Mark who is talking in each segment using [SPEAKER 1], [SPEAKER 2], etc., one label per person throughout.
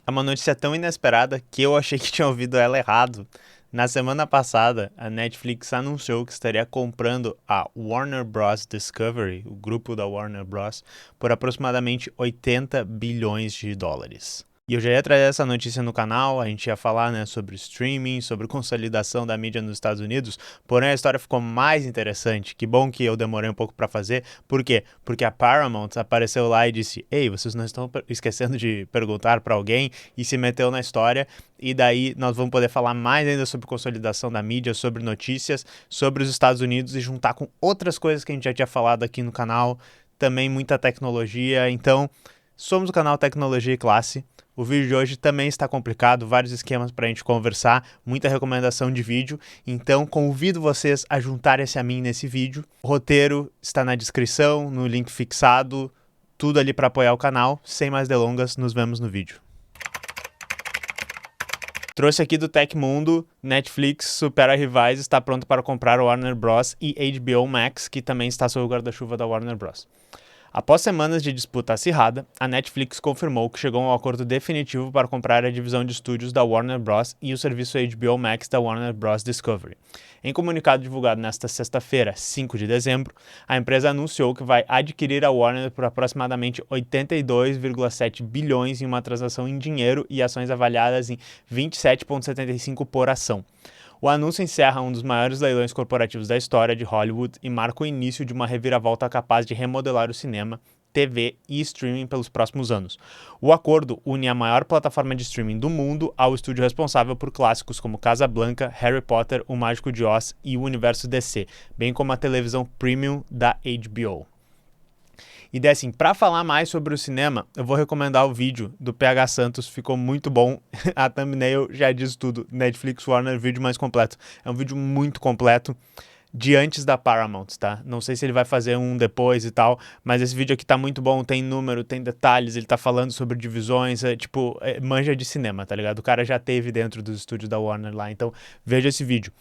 [SPEAKER 1] É uma notícia tão inesperada que eu achei que tinha ouvido ela errado. Na semana passada, a Netflix anunciou que estaria comprando a Warner Bros. Discovery, o grupo da Warner Bros., por aproximadamente 80 bilhões de dólares. E eu já ia trazer essa notícia no canal, a gente ia falar, né, sobre streaming, sobre consolidação da mídia nos Estados Unidos, porém a história ficou mais interessante. Que bom que eu demorei um pouco para fazer. Por quê? Porque a Paramount apareceu lá e disse: "Ei, vocês não estão esquecendo de perguntar para alguém?" e se meteu na história. E daí nós vamos poder falar mais ainda sobre consolidação da mídia, sobre notícias, sobre os Estados Unidos e juntar com outras coisas que a gente já tinha falado aqui no canal, também muita tecnologia. Então, somos o canal Tecnologia e Classe. O vídeo de hoje também está complicado, vários esquemas para a gente conversar, muita recomendação de vídeo, então convido vocês a juntarem-se a mim nesse vídeo. O roteiro está na descrição, no link fixado, tudo ali para apoiar o canal. Sem mais delongas, nos vemos no vídeo. Trouxe aqui do Tecmundo, Netflix supera rivais, está pronto para comprar o Warner Bros. E HBO Max, que também está sob o guarda-chuva da Warner Bros. Após semanas de disputa acirrada, a Netflix confirmou que chegou a um acordo definitivo para comprar a divisão de estúdios da Warner Bros. E o serviço HBO Max da Warner Bros. Discovery. Em comunicado divulgado nesta sexta-feira, 5 de dezembro, a empresa anunciou que vai adquirir a Warner por aproximadamente 82,7 bilhões em uma transação em dinheiro e ações avaliadas em 27,75 por ação. O anúncio encerra um dos maiores leilões corporativos da história de Hollywood e marca o início de uma reviravolta capaz de remodelar o cinema, TV e streaming pelos próximos anos. O acordo une a maior plataforma de streaming do mundo ao estúdio responsável por clássicos como Casablanca, Harry Potter, O Mágico de Oz e o universo DC, bem como a televisão premium da HBO. E daí assim, para falar mais sobre o cinema, eu vou recomendar o vídeo do PH Santos, ficou muito bom. A thumbnail já diz tudo. Netflix Warner, vídeo mais completo. É um vídeo muito completo de antes da Paramount, tá? Não sei se ele vai fazer um depois e tal, mas esse vídeo aqui tá muito bom, tem número, tem detalhes, ele tá falando sobre divisões, manja de cinema, tá ligado? O cara já teve dentro dos estúdios da Warner lá, então veja esse vídeo.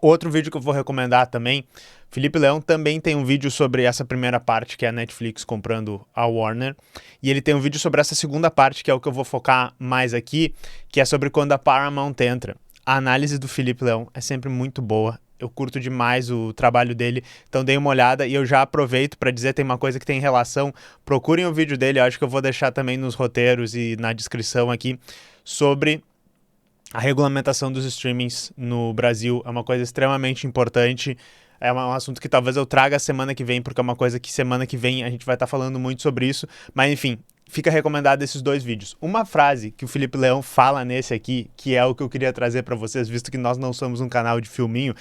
[SPEAKER 1] Outro vídeo que eu vou recomendar também, Felipe Leão também tem um vídeo sobre essa primeira parte, que é a Netflix comprando a Warner, e ele tem um vídeo sobre essa segunda parte, que é o que eu vou focar mais aqui, que é sobre quando a Paramount entra. A análise do Felipe Leão é sempre muito boa, eu curto demais o trabalho dele, então dei uma olhada e eu já aproveito para dizer, tem uma coisa que tem relação, procurem o vídeo dele, eu acho que eu vou deixar também nos roteiros e na descrição aqui, sobre a regulamentação dos streamings no Brasil. É uma coisa extremamente importante. É um assunto que talvez eu traga semana que vem, porque é uma coisa que semana que vem a gente vai estar falando muito sobre isso. Mas enfim, fica recomendado esses dois vídeos. Uma frase que o Felipe Leão fala nesse aqui, que é o que eu queria trazer para vocês, visto que nós não somos um canal de filminho,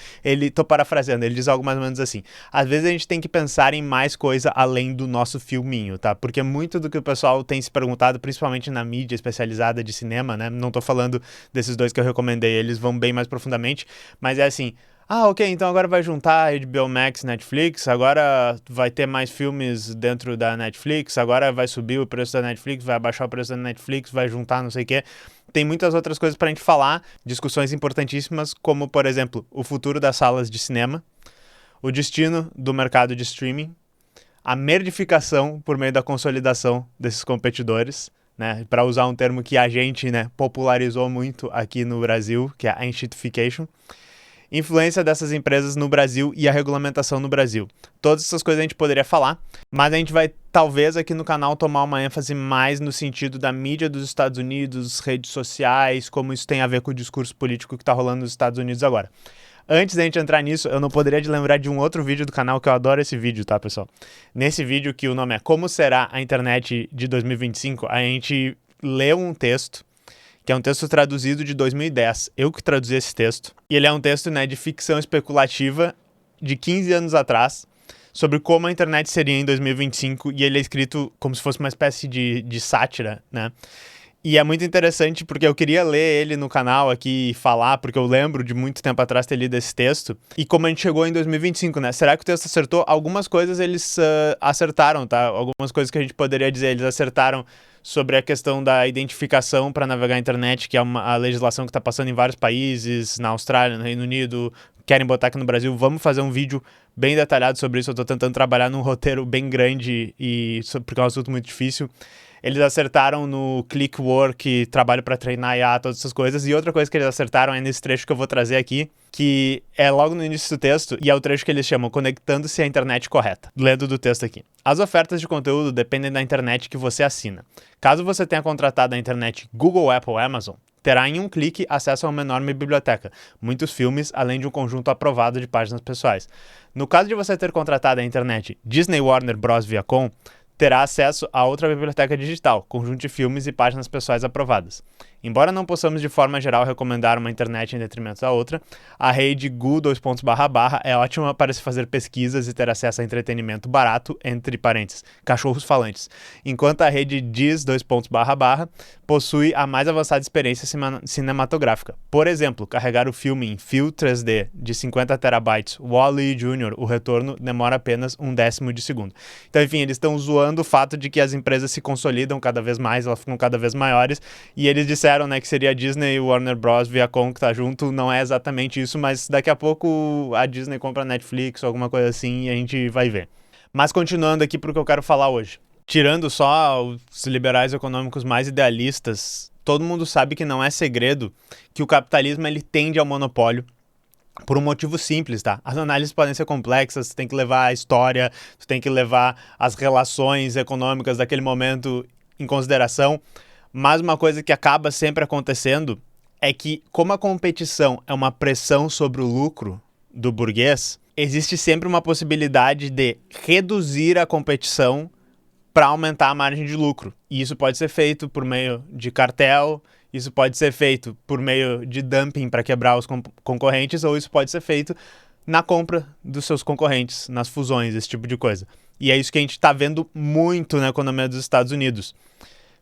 [SPEAKER 1] tô parafraseando, ele diz algo mais ou menos assim: às vezes a gente tem que pensar em mais coisa além do nosso filminho, tá? Porque muito do que o pessoal tem se perguntado, principalmente na mídia especializada de cinema, né? Não tô falando desses dois que eu recomendei, eles vão bem mais profundamente, mas é assim: ah, ok, então agora vai juntar HBO Max e Netflix, agora vai ter mais filmes dentro da Netflix, agora vai subir o preço da Netflix, vai abaixar o preço da Netflix, vai juntar não sei o quê. Tem muitas outras coisas pra gente falar, discussões importantíssimas, como, por exemplo, o futuro das salas de cinema, o destino do mercado de streaming, a merdificação por meio da consolidação desses competidores, né, para usar um termo que a gente, né, popularizou muito aqui no Brasil, que é a enxitification, influência dessas empresas no Brasil e a regulamentação no Brasil. Todas essas coisas a gente poderia falar, mas a gente vai, talvez, aqui no canal tomar uma ênfase mais no sentido da mídia dos Estados Unidos, redes sociais, como isso tem a ver com o discurso político que está rolando nos Estados Unidos agora. Antes da gente entrar nisso, eu não poderia de lembrar de um outro vídeo do canal, que eu adoro esse vídeo, tá, pessoal? Nesse vídeo, que o nome é Como Será a Internet de 2025, a gente lê um texto que é um texto traduzido de 2010. Eu que traduzi esse texto. E ele é um texto, né, de ficção especulativa de 15 anos atrás, sobre como a internet seria em 2025, e ele é escrito como se fosse uma espécie de sátira, né? E é muito interessante porque eu queria ler ele no canal aqui e falar, porque eu lembro de muito tempo atrás ter lido esse texto. E como a gente chegou em 2025, né? Será que o texto acertou? Algumas coisas eles acertaram, tá? Algumas coisas que a gente poderia dizer, eles acertaram sobre a questão da identificação para navegar a internet, que é a legislação que está passando em vários países, na Austrália, no Reino Unido, querem botar aqui no Brasil. Vamos fazer um vídeo bem detalhado sobre isso. Eu estou tentando trabalhar num roteiro bem grande, porque é um assunto muito difícil. Eles acertaram no Clickwork, trabalho para treinar IA, todas essas coisas. E outra coisa que eles acertaram é nesse trecho que eu vou trazer aqui, que é logo no início do texto, e é o trecho que eles chamam Conectando-se à Internet Correta. Lendo do texto aqui. As ofertas de conteúdo dependem da internet que você assina. Caso você tenha contratado a internet Google, Apple, Amazon, terá em um clique acesso a uma enorme biblioteca, muitos filmes, além de um conjunto aprovado de páginas pessoais. No caso de você ter contratado a internet Disney Warner Bros. Viacom, terá acesso a outra biblioteca digital, conjunto de filmes e páginas pessoais aprovadas. Embora não possamos de forma geral recomendar uma internet em detrimento da outra, a rede Gu é ótima para se fazer pesquisas e ter acesso a entretenimento barato, entre parênteses, cachorros falantes, enquanto a rede Diz possui a mais avançada experiência cinematográfica. Por exemplo, carregar o filme em Full 3D de 50 terabytes Wall-E Jr., o retorno demora apenas 1/10 de segundo. Então, enfim, eles estão zoando o fato de que as empresas se consolidam cada vez mais, elas ficam cada vez maiores, e eles disseram, né, que seria a Disney, Warner Bros, Viacom que tá junto. Não é exatamente isso, mas daqui a pouco a Disney compra a Netflix ou alguma coisa assim e a gente vai ver. Mas continuando aqui pro que eu quero falar hoje. Tirando só os liberais econômicos mais idealistas, todo mundo sabe que não é segredo que o capitalismo ele tende ao monopólio. Por um motivo simples, tá? As análises podem ser complexas, você tem que levar a história, você tem que levar as relações econômicas daquele momento em consideração. Mas uma coisa que acaba sempre acontecendo é que, como a competição é uma pressão sobre o lucro do burguês, existe sempre uma possibilidade de reduzir a competição para aumentar a margem de lucro. E isso pode ser feito por meio de cartel, isso pode ser feito por meio de dumping para quebrar os concorrentes, ou isso pode ser feito na compra dos seus concorrentes, nas fusões, esse tipo de coisa. E é isso que a gente está vendo muito na economia dos Estados Unidos.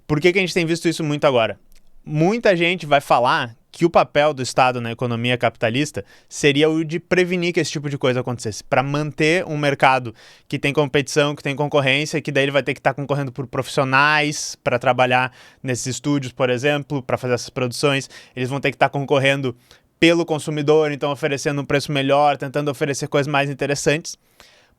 [SPEAKER 1] Por que a gente tem visto isso muito agora? Muita gente vai falar que o papel do Estado na economia capitalista seria o de prevenir que esse tipo de coisa acontecesse, para manter um mercado que tem competição, que tem concorrência, que daí ele vai ter que estar concorrendo por profissionais para trabalhar nesses estúdios, por exemplo, para fazer essas produções. Eles vão ter que estar concorrendo pelo consumidor, então oferecendo um preço melhor, tentando oferecer coisas mais interessantes.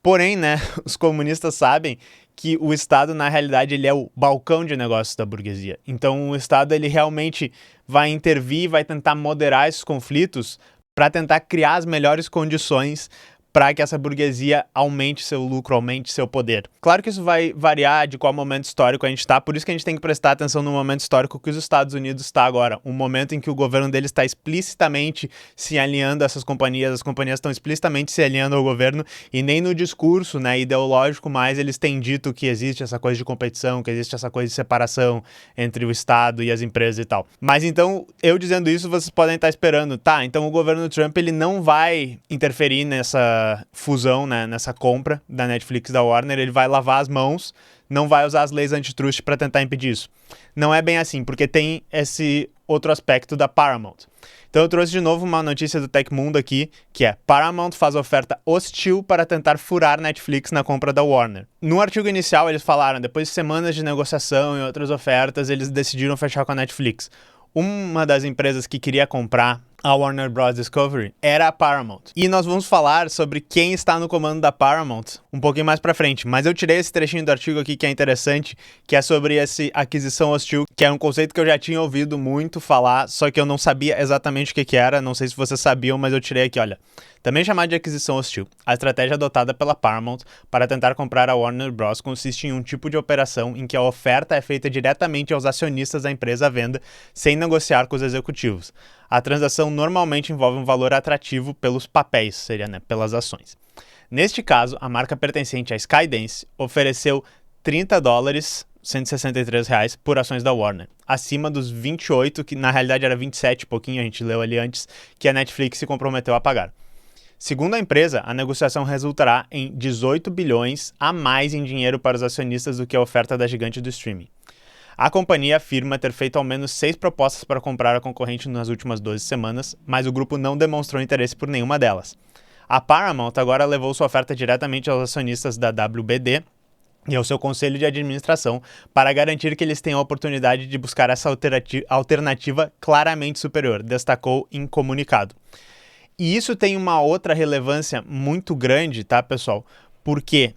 [SPEAKER 1] Porém, né, os comunistas sabem que o Estado, na realidade, ele é o balcão de negócios da burguesia. Então, o Estado, ele realmente vai intervir, vai tentar moderar esses conflitos para tentar criar as melhores condições para que essa burguesia aumente seu lucro, aumente seu poder. Claro que isso vai variar de qual momento histórico a gente está, por isso que a gente tem que prestar atenção no momento histórico que os Estados Unidos está agora, um momento em que o governo deles está explicitamente se alinhando a essas companhias, as companhias estão explicitamente se alinhando ao governo, e nem no discurso, né, ideológico mais eles têm dito que existe essa coisa de competição, que existe essa coisa de separação entre o Estado e as empresas e tal. Mas então, eu dizendo isso, vocês podem estar esperando, tá, então o governo Trump ele não vai interferir nessa fusão, né, nessa compra da Netflix da Warner, ele vai lavar as mãos, não vai usar as leis antitrust para tentar impedir isso. Não é bem assim, porque tem esse outro aspecto da Paramount. Então eu trouxe de novo uma notícia do Tecmundo aqui, que é Paramount faz oferta hostil para tentar furar Netflix na compra da Warner. No artigo inicial eles falaram, depois de semanas de negociação e outras ofertas, eles decidiram fechar com a Netflix. Uma das empresas que queria comprar a Warner Bros. Discovery era a Paramount. E nós vamos falar sobre quem está no comando da Paramount um pouquinho mais pra frente. Mas eu tirei esse trechinho do artigo aqui que é interessante, que é sobre essa aquisição hostil, que é um conceito que eu já tinha ouvido muito falar, só que eu não sabia exatamente o que era. Não sei se vocês sabiam, mas eu tirei aqui, olha. Também chamada de aquisição hostil, a estratégia adotada pela Paramount para tentar comprar a Warner Bros. Consiste em um tipo de operação em que a oferta é feita diretamente aos acionistas da empresa à venda, sem negociar com os executivos. A transação normalmente envolve um valor atrativo pelos papéis, seria, né, pelas ações. Neste caso, a marca pertencente à Skydance ofereceu $30, R$163, por ações da Warner, acima dos 28, que na realidade era 27 pouquinho, a gente leu ali antes, que a Netflix se comprometeu a pagar. Segundo a empresa, a negociação resultará em 18 bilhões a mais em dinheiro para os acionistas do que a oferta da gigante do streaming. A companhia afirma ter feito ao menos 6 propostas para comprar a concorrente nas últimas 12 semanas, mas o grupo não demonstrou interesse por nenhuma delas. A Paramount agora levou sua oferta diretamente aos acionistas da WBD e ao seu conselho de administração para garantir que eles tenham a oportunidade de buscar essa alternativa claramente superior, destacou em comunicado. E isso tem uma outra relevância muito grande, tá, pessoal? Porque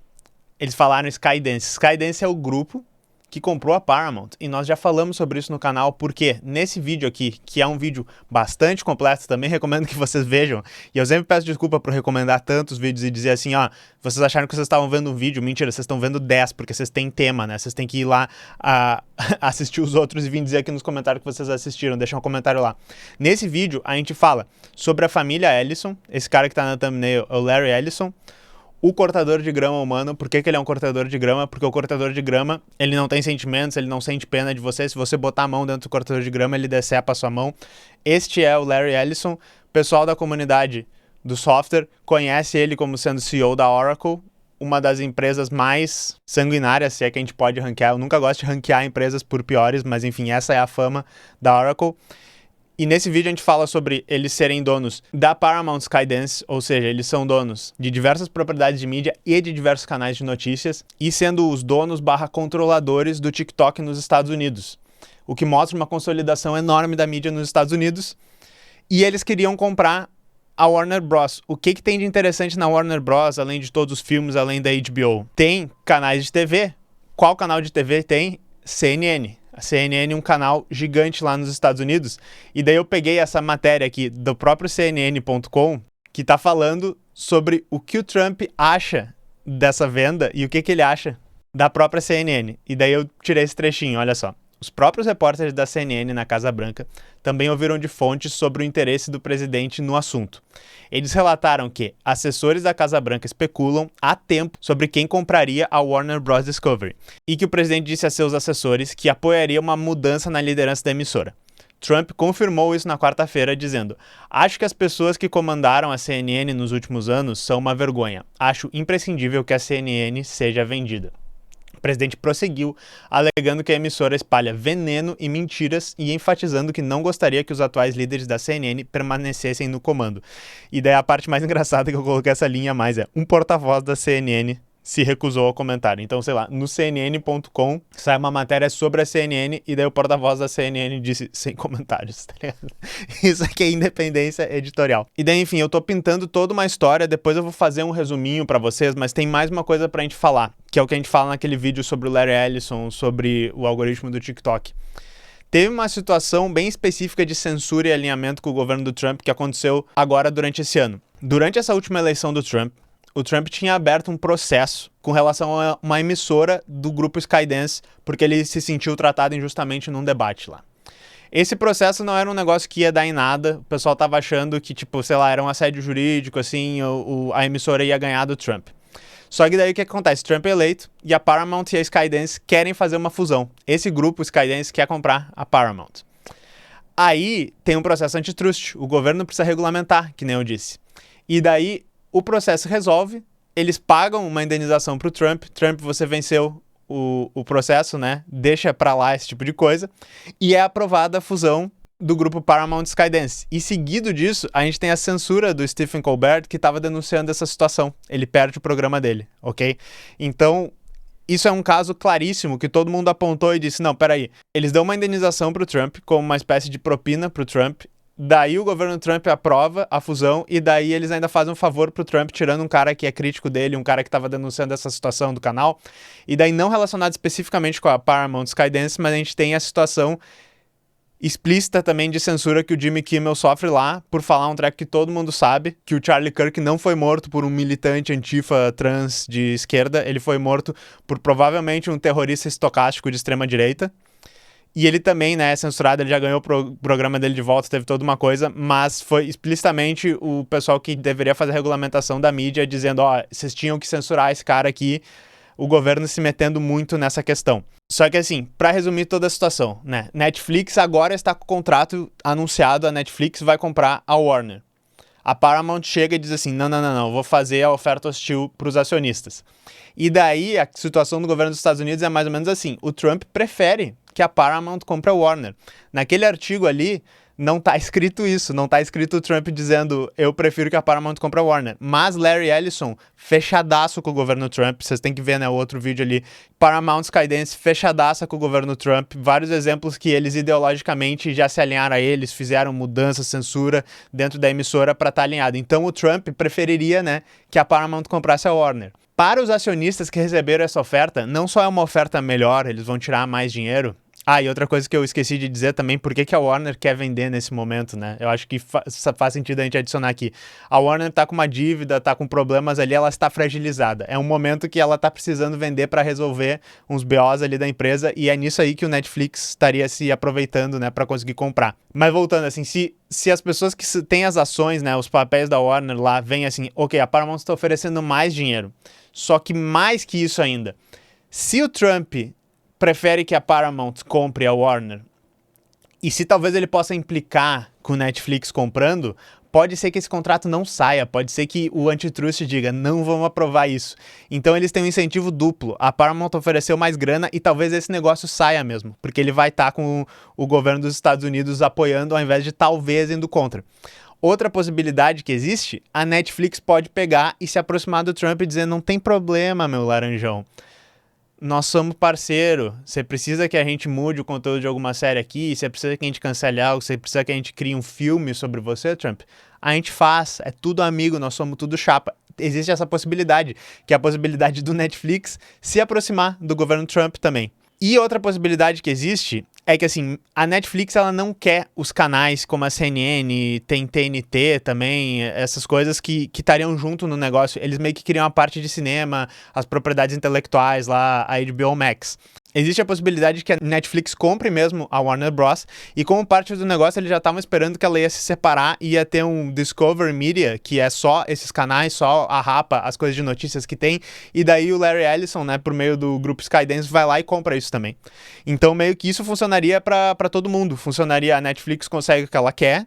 [SPEAKER 1] eles falaram Skydance. Skydance é o grupo que comprou a Paramount, e nós já falamos sobre isso no canal, porque nesse vídeo aqui, que é um vídeo bastante completo, também recomendo que vocês vejam, e eu sempre peço desculpa por recomendar tantos vídeos e dizer assim, ó, vocês acharam que vocês estavam vendo um vídeo, mentira, vocês estão vendo 10, porque vocês têm tema, né, vocês têm que ir lá assistir os outros e vir dizer aqui nos comentários que vocês assistiram, deixa um comentário lá. Nesse vídeo, a gente fala sobre a família Ellison, esse cara que tá na thumbnail é o Larry Ellison, o cortador de grama humano. Por que ele é um cortador de grama? Porque o cortador de grama, ele não tem sentimentos, ele não sente pena de você. Se você botar a mão dentro do cortador de grama, ele decepa a sua mão. Este é o Larry Ellison. O pessoal da comunidade do software conhece ele como sendo CEO da Oracle, uma das empresas mais sanguinárias, se é que a gente pode ranquear. Eu nunca gosto de ranquear empresas por piores, mas enfim, essa é a fama da Oracle. E nesse vídeo a gente fala sobre eles serem donos da Paramount Skydance, ou seja, eles são donos de diversas propriedades de mídia e de diversos canais de notícias, e sendo os donos / controladores do TikTok nos Estados Unidos, o que mostra uma consolidação enorme da mídia nos Estados Unidos. E eles queriam comprar a Warner Bros. O que tem de interessante na Warner Bros., além de todos os filmes, além da HBO? Tem canais de TV. Qual canal de TV tem? CNN. A CNN é um canal gigante lá nos Estados Unidos. E daí eu peguei essa matéria aqui do próprio CNN.com, que tá falando sobre o que o Trump acha dessa venda e o que ele acha da própria CNN. E daí eu tirei esse trechinho, olha só. Os próprios repórteres da CNN na Casa Branca também ouviram de fontes sobre o interesse do presidente no assunto. Eles relataram que assessores da Casa Branca especulam há tempo sobre quem compraria a Warner Bros. Discovery e que o presidente disse a seus assessores que apoiaria uma mudança na liderança da emissora. Trump confirmou isso na quarta-feira, dizendo: "Acho que as pessoas que comandaram a CNN nos últimos anos são uma vergonha. Acho imprescindível que a CNN seja vendida." O presidente prosseguiu, alegando que a emissora espalha veneno e mentiras e enfatizando que não gostaria que os atuais líderes da CNN permanecessem no comando. E daí a parte mais engraçada que eu coloquei essa linha a mais é: um porta-voz da CNN se recusou ao comentário. Então, sei lá, no CNN.com sai uma matéria sobre a CNN e daí o porta-voz da CNN disse sem comentários, tá ligado? Isso aqui é independência editorial. E daí, enfim, eu tô pintando toda uma história, depois eu vou fazer um resuminho pra vocês, mas tem mais uma coisa pra gente falar, que é o que a gente fala naquele vídeo sobre o Larry Ellison, sobre o algoritmo do TikTok. Teve uma situação bem específica de censura e alinhamento com o governo do Trump que aconteceu agora durante esse ano. Durante essa última eleição do Trump, o Trump tinha aberto um processo com relação a uma emissora do grupo Skydance, porque ele se sentiu tratado injustamente num debate lá. Esse processo não era um negócio que ia dar em nada, o pessoal tava achando que, tipo, sei lá, era um assédio jurídico, assim, a emissora ia ganhar do Trump. Só que daí o que acontece? Trump é eleito e a Paramount e a Skydance querem fazer uma fusão. Esse grupo, Skydance, quer comprar a Paramount. Aí tem um processo antitrust, o governo precisa regulamentar, que nem eu disse. E daí o processo resolve, eles pagam uma indenização pro Trump. Trump, você venceu o processo, né? Deixa pra lá esse tipo de coisa. E é aprovada a fusão do grupo Paramount Skydance. E seguido disso, a gente tem a censura do Stephen Colbert, que estava denunciando essa situação. Ele perde o programa dele, ok? Então, isso é um caso claríssimo que todo mundo apontou e disse: não, peraí, eles dão uma indenização pro Trump, como uma espécie de propina pro Trump. Daí o governo Trump aprova a fusão e daí eles ainda fazem um favor pro Trump, tirando um cara que é crítico dele, um cara que estava denunciando essa situação do canal. E daí não relacionado especificamente com a Paramount Skydance, mas a gente tem a situação explícita também de censura que o Jimmy Kimmel sofre lá por falar um track que todo mundo sabe, que o Charlie Kirk não foi morto por um militante antifa trans de esquerda, ele foi morto por provavelmente um terrorista estocástico de extrema direita. E ele também, né, é censurado, ele já ganhou o programa dele de volta, teve toda uma coisa, mas foi explicitamente o pessoal que deveria fazer a regulamentação da mídia dizendo: ó, vocês tinham que censurar esse cara aqui, o governo se metendo muito nessa questão. Só que assim, pra resumir toda a situação, né, Netflix agora está com o contrato anunciado, a Netflix vai comprar a Warner. A Paramount chega e diz assim: não, vou fazer a oferta hostil pros acionistas. E daí a situação do governo dos Estados Unidos é mais ou menos assim: o Trump prefere que a Paramount compre a Warner. Naquele artigo ali, não tá escrito isso, não tá escrito o Trump dizendo: eu prefiro que a Paramount compre a Warner. Mas Larry Ellison, fechadaço com o governo Trump, vocês têm que ver, né, o outro vídeo ali, Paramount Skydance, fechadaça com o governo Trump, vários exemplos que eles ideologicamente já se alinharam a eles, fizeram mudança, censura dentro da emissora para estar alinhado. Então o Trump preferiria, né, que a Paramount comprasse a Warner. Para os acionistas que receberam essa oferta, não só é uma oferta melhor, eles vão tirar mais dinheiro. Ah, e outra coisa que eu esqueci de dizer também, por que a Warner quer vender nesse momento, né? Eu acho que faz sentido a gente adicionar aqui. A Warner tá com uma dívida, tá com problemas ali, ela está fragilizada. É um momento que ela tá precisando vender para resolver uns BOs ali da empresa, e é nisso aí que o Netflix estaria se aproveitando, né, para conseguir comprar. Mas voltando assim, se as pessoas que têm as ações, né, os papéis da Warner lá, veem assim, ok, a Paramount está oferecendo mais dinheiro. Só que mais que isso ainda, se o Trump prefere que a Paramount compre a Warner, e se talvez ele possa implicar com o Netflix comprando, pode ser que esse contrato não saia, pode ser que o antitrust diga, não vamos aprovar isso. Então eles têm um incentivo duplo, a Paramount ofereceu mais grana e talvez esse negócio saia mesmo, porque ele vai estar com o governo dos Estados Unidos apoiando ao invés de talvez indo contra. Outra possibilidade que existe, a Netflix pode pegar e se aproximar do Trump e dizer, não tem problema, meu laranjão. Nós somos parceiro, você precisa que a gente mude o conteúdo de alguma série aqui, você precisa que a gente cancele algo, você precisa que a gente crie um filme sobre você, Trump, a gente faz, é tudo amigo, nós somos tudo chapa. Existe essa possibilidade, que é a possibilidade do Netflix se aproximar do governo Trump também. E outra possibilidade que existe é que, assim, a Netflix ela não quer os canais como a CNN, tem TNT também, essas coisas que estariam junto no negócio. Eles meio que criam a parte de cinema, as propriedades intelectuais lá, a HBO Max. Existe a possibilidade que a Netflix compre mesmo a Warner Bros. E como parte do negócio, eles já estavam esperando que ela ia se separar e ia ter um Discovery Media, que é só esses canais, só a Rapa, as coisas de notícias que tem. E daí o Larry Ellison, né, por meio do grupo Skydance, vai lá e compra isso também. Então meio que isso funcionaria para todo mundo. Funcionaria, a Netflix consegue o que ela quer,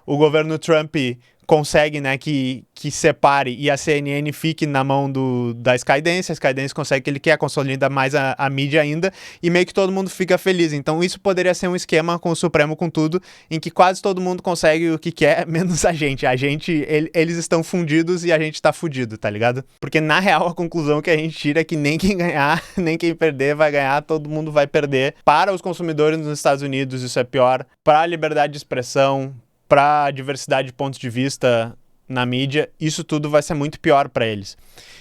[SPEAKER 1] o governo Trump consegue, né, que separe e a CNN fique na mão da Skydance, a Skydance consegue o que ele quer, consolida mais a mídia ainda, e meio que todo mundo fica feliz. Então isso poderia ser um esquema com o Supremo com tudo, em que quase todo mundo consegue o que quer, menos a gente. Eles estão fundidos e a gente tá fudido, tá ligado? Porque na real a conclusão que a gente tira é que nem quem ganhar, nem quem perder vai ganhar, todo mundo vai perder. Para os consumidores nos Estados Unidos isso é pior, para a liberdade de expressão, para a diversidade de pontos de vista na mídia, isso tudo vai ser muito pior para eles.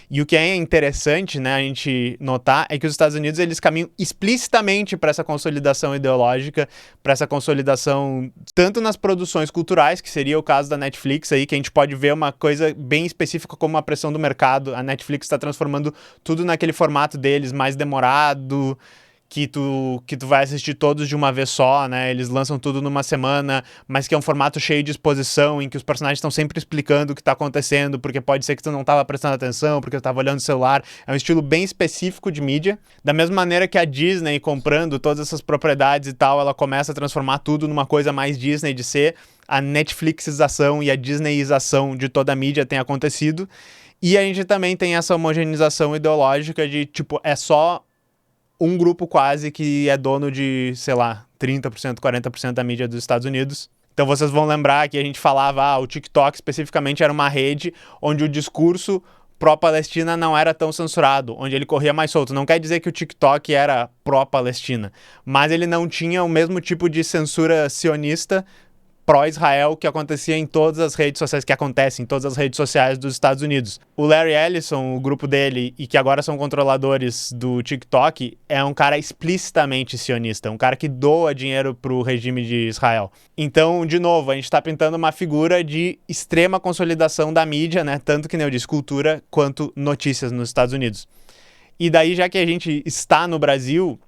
[SPEAKER 1] E o que é interessante, né, a gente notar é que os Estados Unidos eles caminham explicitamente para essa consolidação ideológica, para essa consolidação tanto nas produções culturais, que seria o caso da Netflix aí, que a gente pode ver uma coisa bem específica como a pressão do mercado. A Netflix está transformando tudo naquele formato deles, mais demorado, que tu vai assistir todos de uma vez só, né? Eles lançam tudo numa semana, mas que é um formato cheio de exposição, em que os personagens estão sempre explicando o que tá acontecendo, porque pode ser que tu não tava prestando atenção, porque tu tava olhando o celular. É um estilo bem específico de mídia. Da mesma maneira que a Disney, comprando todas essas propriedades e tal, ela começa a transformar tudo numa coisa mais Disney de ser. A Netflixização e a Disneyização de toda a mídia tem acontecido. E a gente também tem essa homogeneização ideológica de, tipo, é só um grupo quase que é dono de, sei lá, 30%, 40% da mídia dos Estados Unidos. Então vocês vão lembrar que a gente falava, o TikTok especificamente era uma rede onde o discurso pró-Palestina não era tão censurado, onde ele corria mais solto. Não quer dizer que o TikTok era pró-Palestina, mas ele não tinha o mesmo tipo de censura sionista pró-Israel que acontecia em todas as redes sociais, que acontece em todas as redes sociais dos Estados Unidos. O Larry Ellison, o grupo dele, e que agora são controladores do TikTok, é um cara explicitamente sionista, um cara que doa dinheiro pro regime de Israel. Então, de novo, a gente tá pintando uma figura de extrema consolidação da mídia, né? Tanto que nem eu disse, cultura quanto notícias nos Estados Unidos. E daí, já que a gente está no Brasil,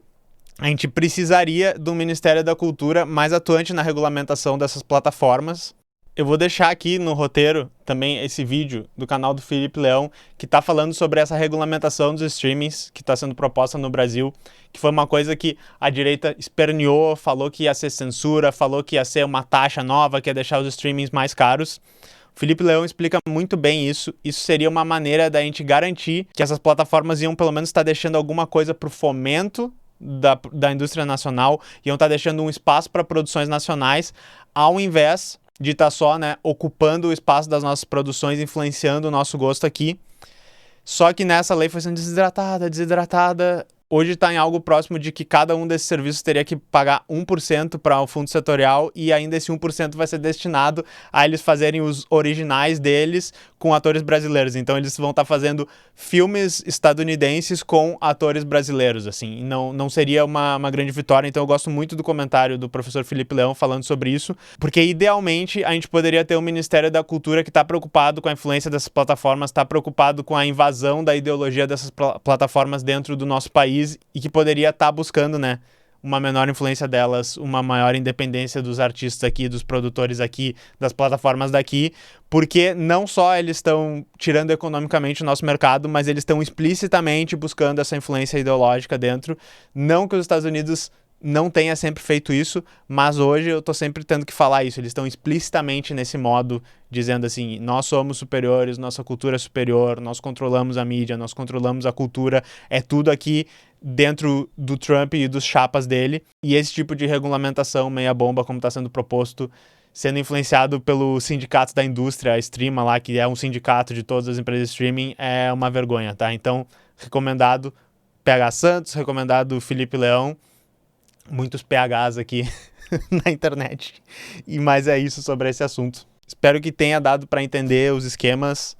[SPEAKER 1] a gente precisaria do Ministério da Cultura mais atuante na regulamentação dessas plataformas. Eu vou deixar aqui no roteiro também esse vídeo do canal do Felipe Leão, que está falando sobre essa regulamentação dos streamings que está sendo proposta no Brasil, que foi uma coisa que a direita esperneou, falou que ia ser censura, falou que ia ser uma taxa nova, que ia deixar os streamings mais caros. O Felipe Leão explica muito bem isso. Isso seria uma maneira da gente garantir que essas plataformas iam pelo menos estar deixando alguma coisa para o fomento da indústria nacional, iam estar deixando um espaço para produções nacionais, ao invés de estar só, né, ocupando o espaço das nossas produções, influenciando o nosso gosto aqui. Só que nessa lei foi sendo desidratada, Hoje está em algo próximo de que cada um desses serviços teria que pagar 1% para o fundo setorial e ainda esse 1% vai ser destinado a eles fazerem os originais deles com atores brasileiros. Então eles vão estar fazendo filmes estadunidenses com atores brasileiros, assim. Não seria uma grande vitória. Então eu gosto muito do comentário do professor Felipe Leão falando sobre isso, porque idealmente a gente poderia ter um Ministério da Cultura que está preocupado com a influência dessas plataformas, está preocupado com a invasão da ideologia dessas plataformas dentro do nosso país e que poderia estar buscando, né, uma menor influência delas, uma maior independência dos artistas aqui, dos produtores aqui, das plataformas daqui, porque não só eles estão tirando economicamente o nosso mercado, mas eles estão explicitamente buscando essa influência ideológica dentro. Não que os Estados Unidos não tenha sempre feito isso, mas hoje eu tô sempre tendo que falar isso. Eles estão explicitamente nesse modo, dizendo assim, nós somos superiores, nossa cultura é superior, nós controlamos a mídia, nós controlamos a cultura, é tudo aqui dentro do Trump e dos chapas dele. E esse tipo de regulamentação meia bomba, como está sendo proposto, sendo influenciado pelos sindicatos da indústria, a Streama lá, que é um sindicato de todas as empresas de streaming, é uma vergonha, tá? Então, recomendado PH Santos, recomendado Felipe Leão, muitos PHs aqui na internet. Mas é isso sobre esse assunto. Espero que tenha dado para entender os esquemas.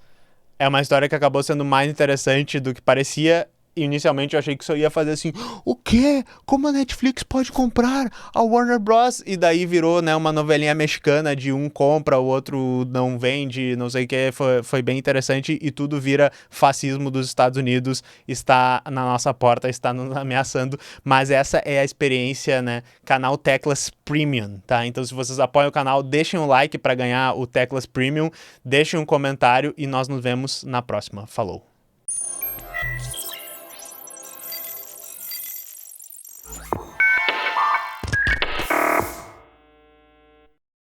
[SPEAKER 1] É uma história que acabou sendo mais interessante do que parecia. Inicialmente eu achei que isso ia fazer assim, o quê? Como a Netflix pode comprar a Warner Bros? E daí virou, né, uma novelinha mexicana de um compra, o outro não vende, não sei o que. Foi bem interessante e tudo vira fascismo dos Estados Unidos, está na nossa porta, está nos ameaçando. Mas essa é a experiência, né, canal Teclas Premium, tá? Então se vocês apoiam o canal, deixem um like para ganhar o Teclas Premium, deixem um comentário e nós nos vemos na próxima. Falou!